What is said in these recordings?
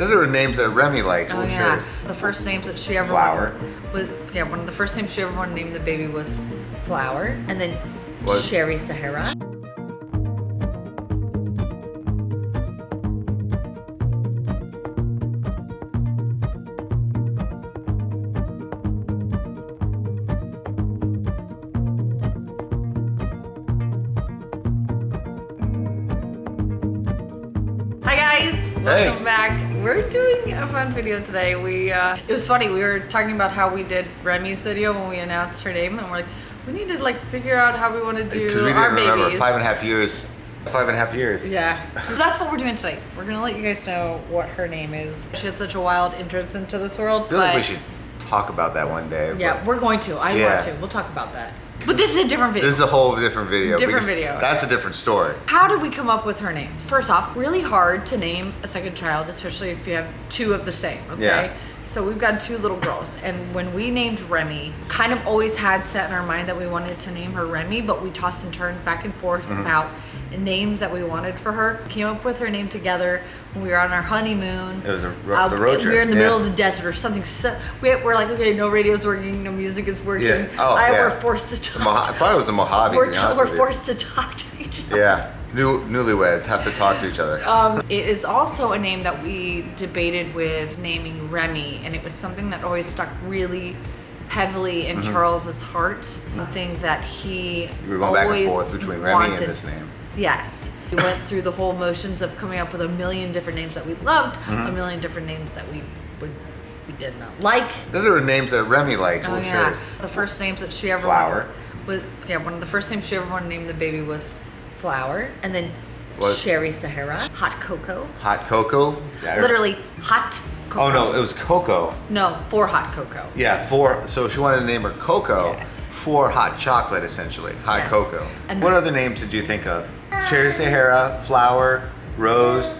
Those are names that Remy liked. Oh yeah, the first names that she ever Flower. one of the first names she ever wanted to name the baby was Flower, and then What? Sherry Sahara. Hi guys, welcome back. We're doing a fun video today. It was funny, we were talking about how we did Remy's video when we announced her name, and we're like, we need to figure out how we want to do Because we our didn't babies. remember 5.5 years. 5.5 years. Yeah. So that's what we're doing today. We're gonna let you guys know what her name is. She had such a wild entrance into this world. I feel like we should talk about that one day. Yeah, we're going to. I want to. We'll talk about that. But this is a different video. This is a whole different video. Different video. That's a different story. How did we come up with her names? First off, really hard to name a second child, especially if you have two of the same, okay? Yeah. So we've got two little girls, and when we named Remy, kind of always had set in our mind that we wanted to name her Remy, but we tossed and turned back and forth about names that we wanted for her. Came up with her name together when we were on our honeymoon. It was the road trip. We were in the middle of the desert or something. So we're like, okay, no radio's working, no music is working. Yeah. Oh, We're forced to talk. I thought it was a Mojave. We're forced to talk to each other. Yeah. Newlyweds have to talk to each other. It is also a name that we debated with naming Remy, and it was something that always stuck really heavily in Charles's heart. Something that he We went back and always forth between Remy wanted. and this name. Yes. We went through the whole motions of coming up with a million different names that we loved, a million different names that we did not like. Those are names that Remy liked. Oh yeah. The first names that she ever Flower. one of the first names she ever wanted to name the baby was Flower, and then What? Sherry Sahara, Hot Cocoa. Hot cocoa? Literally hot cocoa. Oh no, it was cocoa. No, for hot cocoa. Yeah, so she wanted to name her Cocoa Yes. for hot chocolate, essentially. Hot Yes. cocoa. And What other names did you think of? Cherry Sahara, Flower, Rose,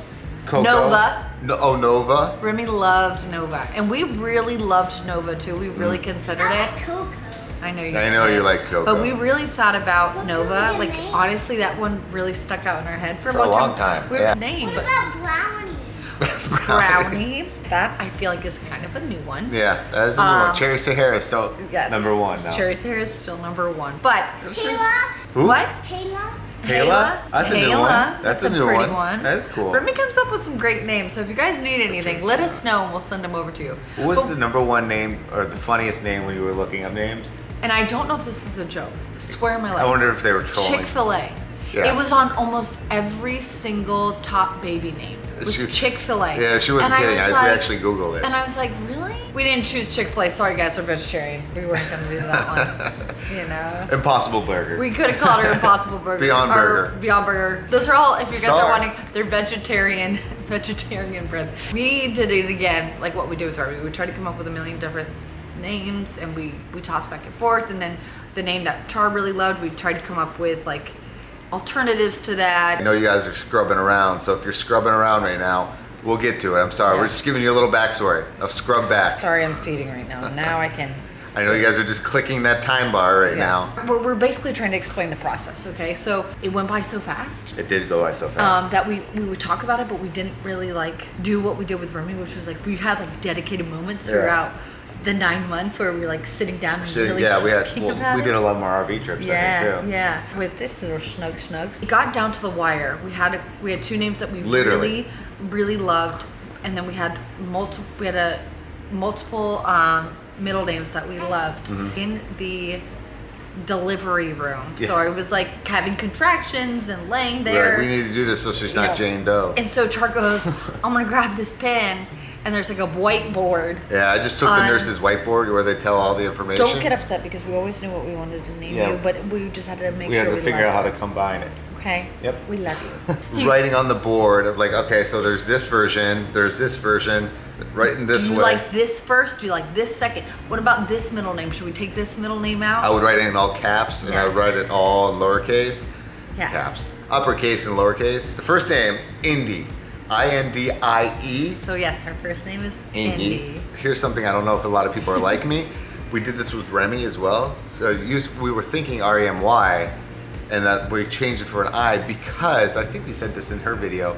Cocoa. Nova. Nova. Remy loved Nova, and we really loved Nova too. We really considered it. Cocoa. I know you. I know did. you like Cocoa. But we really thought about Nova. Like honestly, that one really stuck out in our head for a long time. Weird Yeah. name, What but about brownie? Brownie. That I feel like is kind of a new one. Yeah, that is a new one. Cherry Sahara is still Yes. number one now. Cherry Sahara is still number one. But Kayla? Who? what? Kayla? Kayla? That's a new one. Kayla, That's a new pretty one. That is cool. Remy comes up with some great names, so if you guys need anything, let us know and we'll send them over to you. What was But- the number one name or the funniest name when you were looking up names? And I don't know if this is a joke. I swear on my life. I wonder if they were trolling. Chick-fil-A. Yeah. It was on almost every single top baby name. It was She- Chick-fil-A. Yeah, she wasn't And kidding. was We like- actually Googled it. And I was like, really? We didn't choose Chick-fil-A. Sorry guys, we're vegetarian. We weren't gonna do that one. You know? Impossible Burger. We could have called her Impossible Burger. Beyond or Burger. Beyond Burger. Those are all, if you guys Star. are wanting, they're vegetarian breads. We did it again, like what we do with Remy. We tried to come up with a million different names, and we tossed back and forth, and then the name that Char really loved, we tried to come up with like alternatives to that. I know you guys are scrubbing around, so if you're scrubbing around right now, we'll get to it. I'm sorry. We're Yes. just giving you a little backstory of Scrub Back. Sorry, I'm feeding right now. Now I can. I know you guys are just clicking that time bar right now. We're basically trying to explain the process, okay? So it went by so fast. It did go by so fast. That we would talk about it, but we didn't really like do what we did with Remy, which was like we had like dedicated moments throughout the 9 months where we were like sitting down and really talking about we it. did a lot more RV trips, I think, too. Yeah. With this little snugs, it got down to the wire. We had two names that we Literally. really loved, and then we had multiple middle names that we loved in the delivery room. Yeah. So I was like having contractions and laying We're there. like, we need to do this so she's You not know. Jane Doe. And so Char goes, I'm gonna grab this pen, and there's like a whiteboard. Yeah, I just took the nurse's whiteboard where they tell all the information. Don't get upset because we always knew what we wanted to name you, but we just had to make we sure had to we figure out how loved to combine it. it. Okay? Yep. We love you. Writing on the board of like, okay, so there's this version, writing this Do you way. like this first? Do you like this second? What about this middle name? Should we take this middle name out? I would write it in all caps, and I would Yes. write it all in lowercase. Yes. Caps. Uppercase and lowercase. The first name, Indy. I-N-D-I-E. So yes, her first name is Indy. Here's something I don't know if a lot of people are like me. We did this with Remy as well. So we were thinking R-E-M-Y, and that we changed it for an I because, I think we said this in her video,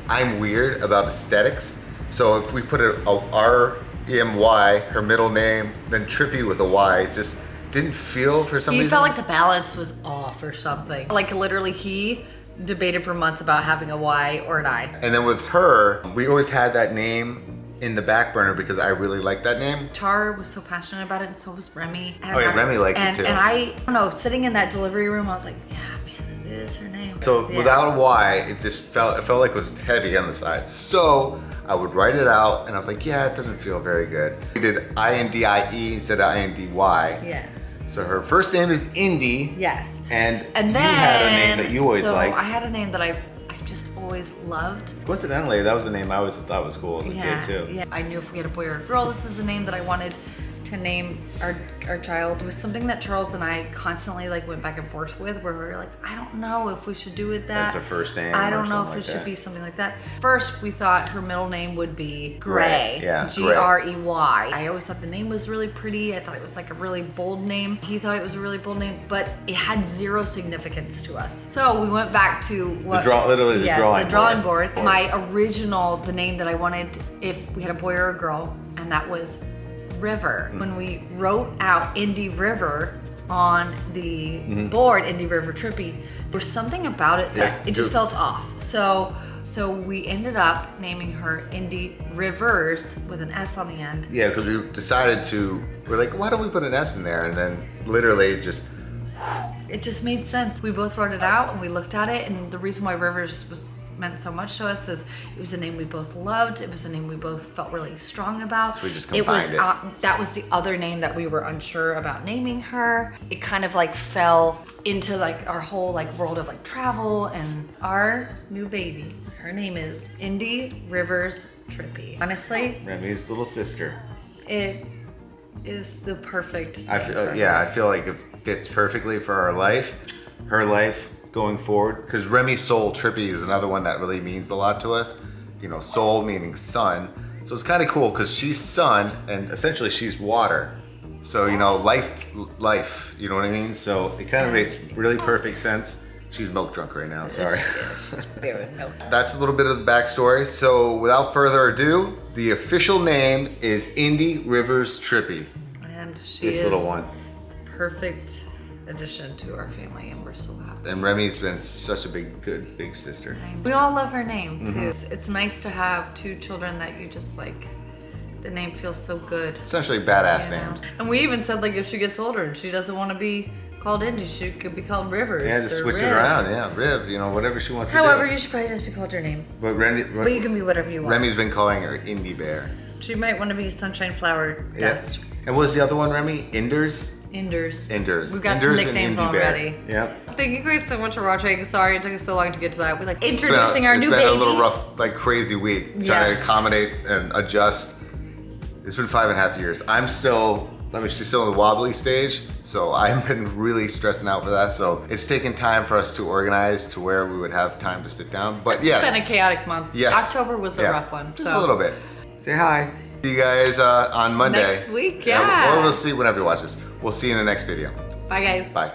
I'm weird about aesthetics. So if we put a R-E-M-Y, her middle name, then Trippy with a Y, it just didn't feel for some reason. He felt like the balance was off or something. Like literally he debated for months about having a Y or an I. And then with her, we always had that name in the back burner because I really liked that name. Char was so passionate about it, and so was Remy. Oh yeah, Remy liked it too. And I don't know, sitting in that delivery room, I was like, yeah, man, this is her name. So yeah. without a Y, it felt like it was heavy on the side. So I would write it out, and I was like, yeah, it doesn't feel very good. We did I-N-D-I-E instead of I-N-D-Y. Yes. So her first name is Indy. Yes. And then, you had a name that you always liked. So I had a name that I just always loved. Coincidentally, that was the name I always thought was cool as a kid too. Yeah, I knew if we had a boy or a girl, this is the name that I wanted to name our child. It was something that Charles and I constantly like went back and forth with, where we were like, I don't know if we should do it that. That's a first name. I don't know if like it should that. be something like that. First, we thought her middle name would be Gray. Yeah, Grey. I always thought the name was really pretty. I thought it was like a really bold name. He thought it was a really bold name, but it had zero significance to us. So we went back to what the drawing board. My original, the name that I wanted if we had a boy or a girl, and that was River. When we wrote out Indy River on the board, Indy River Trippy, there was something about it that it just felt off. So we ended up naming her Indy Rivers with an S on the end. Yeah, because we decided we're like, why don't we put an S in there? And then literally it just made sense. We both wrote it out and we looked at it, and the reason why Rivers meant so much to us is it was a name we both loved. It was a name we both felt really strong about. So we just combined it. That was the other name that we were unsure about naming her. It kind of like fell into like our whole like world of like travel, and our new baby, her name is Indy Rivers Trippy. Honestly, Remy's little sister. it is the perfect. I feel like it fits perfectly for our life, her life going forward. Because Remy Soul Trippy is another one that really means a lot to us. You know, soul meaning sun. So it's kind of cool because she's sun and essentially she's water. So, you know, life, you know what I mean? So it kind of makes really perfect sense. She's milk drunk right now, sorry. That's a little bit of the backstory. So without further ado, the official name is Indy Rivers Trippy. And she this is little one. Perfect addition to our family, and we're so happy. And Remy's been such a good big sister. We all love her name too. It's nice to have two children that you just like, the name feels so good. Essentially badass names. And we even said like if she gets older and she doesn't want to be called Indy, she could be called Rivers. Yeah, just switch it around. Yeah, Riv, you know, whatever she wants to do. However, you should probably just be called your name. But you can be whatever you want. Remy's been calling her Indy Bear. She might want to be Sunshine Flower Dust. And what was the other one, Remy? Inders? Inders. We've got some nicknames already. Yep. Thank you guys so much for watching. Sorry it took us so long to get to that. We like introducing our new baby. It's been a little rough, like crazy week. Trying to accommodate and adjust. It's been 5.5 years. She's still in the wobbly stage, so I've been really stressing out for that. So it's taken time for us to organize to where we would have time to sit down. But yes. It's been a chaotic month. Yes. October was a rough one. Just a little bit. Say hi. See you guys on Monday. Next week, Or we'll see whenever you watch this. We'll see you in the next video. Bye guys. Bye.